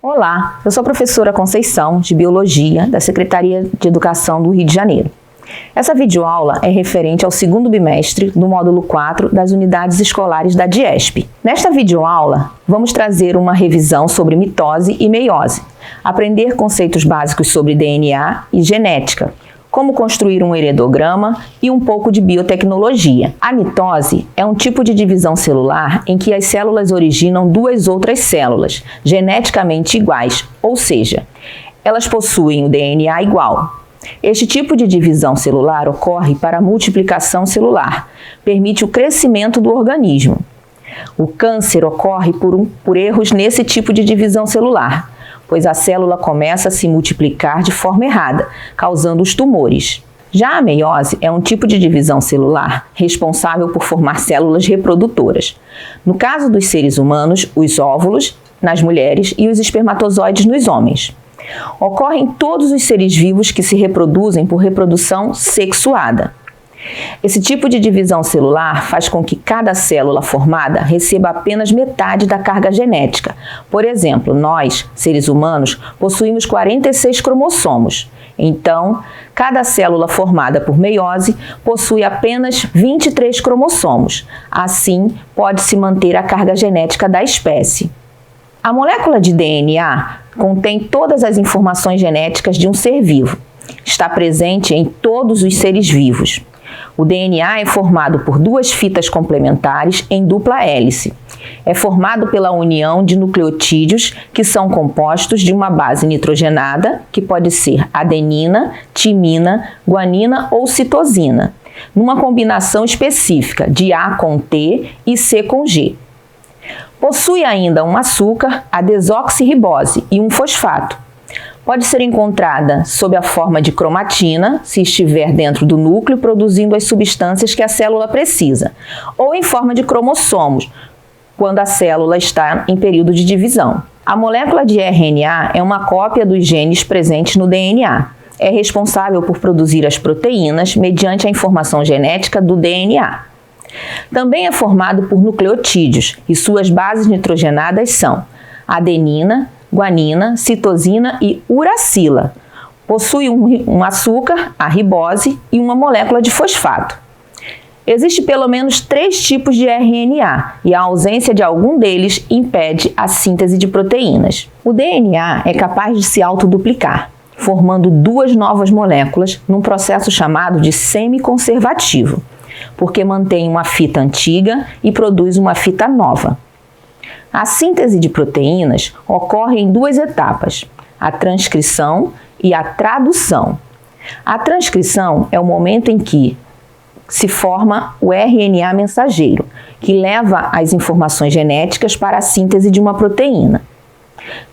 Olá, eu sou a professora Conceição, de Biologia, da Secretaria de Educação do Rio de Janeiro. Essa videoaula é referente ao segundo bimestre do módulo 4 das unidades escolares da DIESP. Nesta videoaula, vamos trazer uma revisão sobre mitose e meiose, aprender conceitos básicos sobre DNA e genética, como construir um heredograma e um pouco de biotecnologia. A mitose é um tipo de divisão celular em que as células originam duas outras células, geneticamente iguais, ou seja, elas possuem o DNA igual. Este tipo de divisão celular ocorre para a multiplicação celular, permite o crescimento do organismo. O câncer ocorre por erros nesse tipo de divisão celular, pois a célula começa a se multiplicar de forma errada, causando os tumores. Já a meiose é um tipo de divisão celular responsável por formar células reprodutoras. No caso dos seres humanos, os óvulos nas mulheres e os espermatozoides nos homens. Ocorre em todos os seres vivos que se reproduzem por reprodução sexuada. Esse tipo de divisão celular faz com que cada célula formada receba apenas metade da carga genética. Por exemplo, nós, seres humanos, possuímos 46 cromossomos. Então, cada célula formada por meiose possui apenas 23 cromossomos. Assim, pode-se manter a carga genética da espécie. A molécula de DNA contém todas as informações genéticas de um ser vivo. Está presente em todos os seres vivos. O DNA é formado por duas fitas complementares em dupla hélice. É formado pela união de nucleotídeos que são compostos de uma base nitrogenada, que pode ser adenina, timina, guanina ou citosina, numa combinação específica de A com T e C com G. Possui ainda um açúcar, a desoxirribose, e um fosfato. Pode ser encontrada sob a forma de cromatina, se estiver dentro do núcleo produzindo as substâncias que a célula precisa, ou em forma de cromossomos, quando a célula está em período de divisão. A molécula de RNA é uma cópia dos genes presentes no DNA. É responsável por produzir as proteínas mediante a informação genética do DNA. Também é formado por nucleotídeos e suas bases nitrogenadas são adenina, guanina, citosina e uracila. Possui um açúcar, a ribose, e uma molécula de fosfato. Existe pelo menos 3 tipos de RNA e a ausência de algum deles impede a síntese de proteínas. O DNA é capaz de se autoduplicar, formando 2 novas moléculas num processo chamado de semiconservativo, porque mantém uma fita antiga e produz uma fita nova. A síntese de proteínas ocorre em 2 etapas, a transcrição e a tradução. A transcrição é o momento em que se forma o RNA mensageiro, que leva as informações genéticas para a síntese de uma proteína.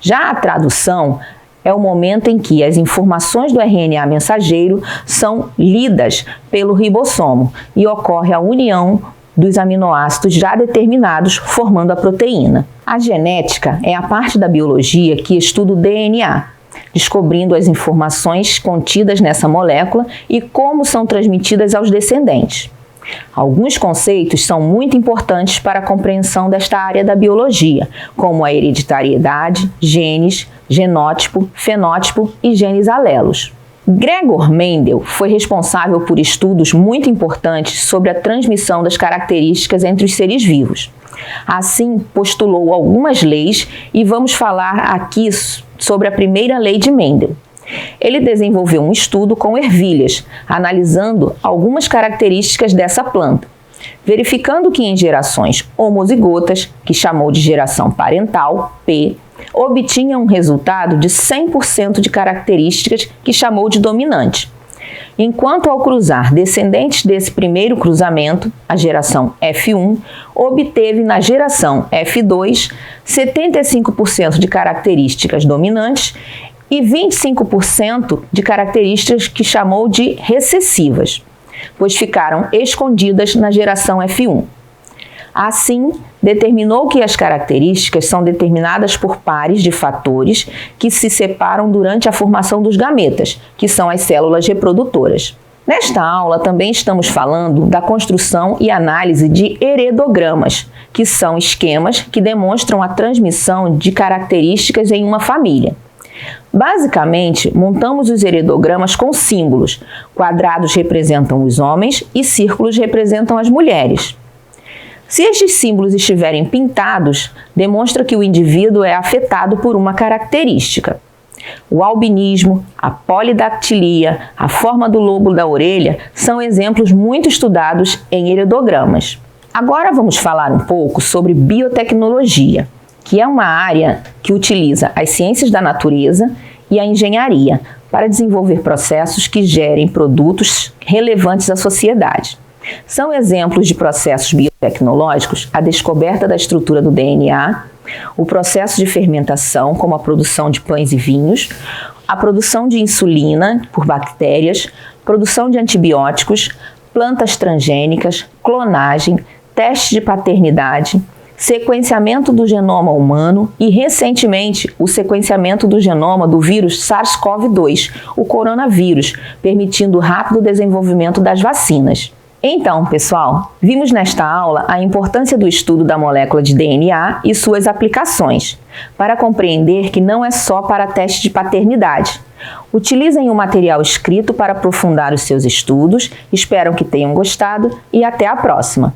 Já a tradução é o momento em que as informações do RNA mensageiro são lidas pelo ribossomo e ocorre a união dos aminoácidos já determinados, formando a proteína. A genética é a parte da biologia que estuda o DNA, descobrindo as informações contidas nessa molécula e como são transmitidas aos descendentes. Alguns conceitos são muito importantes para a compreensão desta área da biologia, como a hereditariedade, genes, genótipo, fenótipo e genes alelos. Gregor Mendel foi responsável por estudos muito importantes sobre a transmissão das características entre os seres vivos. Assim, postulou algumas leis e vamos falar aqui sobre a primeira lei de Mendel. Ele desenvolveu um estudo com ervilhas, analisando algumas características dessa planta, verificando que em gerações homozigotas, que chamou de geração parental, P, obtinha um resultado de 100% de características que chamou de dominante. Enquanto ao cruzar descendentes desse primeiro cruzamento, a geração F1, obteve na geração F2 75% de características dominantes e 25% de características que chamou de recessivas, pois ficaram escondidas na geração F1. Assim, determinou que as características são determinadas por pares de fatores que se separam durante a formação dos gametas, que são as células reprodutoras. Nesta aula também estamos falando da construção e análise de heredogramas, que são esquemas que demonstram a transmissão de características em uma família. Basicamente, montamos os heredogramas com símbolos. Quadrados representam os homens e círculos representam as mulheres. Se estes símbolos estiverem pintados, demonstra que o indivíduo é afetado por uma característica. O albinismo, a polidactilia, a forma do lobo da orelha são exemplos muito estudados em heredogramas. Agora vamos falar um pouco sobre biotecnologia, que é uma área que utiliza as ciências da natureza e a engenharia para desenvolver processos que gerem produtos relevantes à sociedade. São exemplos de processos biotecnológicos a descoberta da estrutura do DNA, o processo de fermentação, como a produção de pães e vinhos, a produção de insulina por bactérias, produção de antibióticos, plantas transgênicas, clonagem, teste de paternidade, sequenciamento do genoma humano e, recentemente, o sequenciamento do genoma do vírus SARS-CoV-2, o coronavírus, permitindo o rápido desenvolvimento das vacinas. Então, pessoal, vimos nesta aula a importância do estudo da molécula de DNA e suas aplicações, para compreender que não é só para teste de paternidade. Utilizem o material escrito para aprofundar os seus estudos, espero que tenham gostado e até a próxima!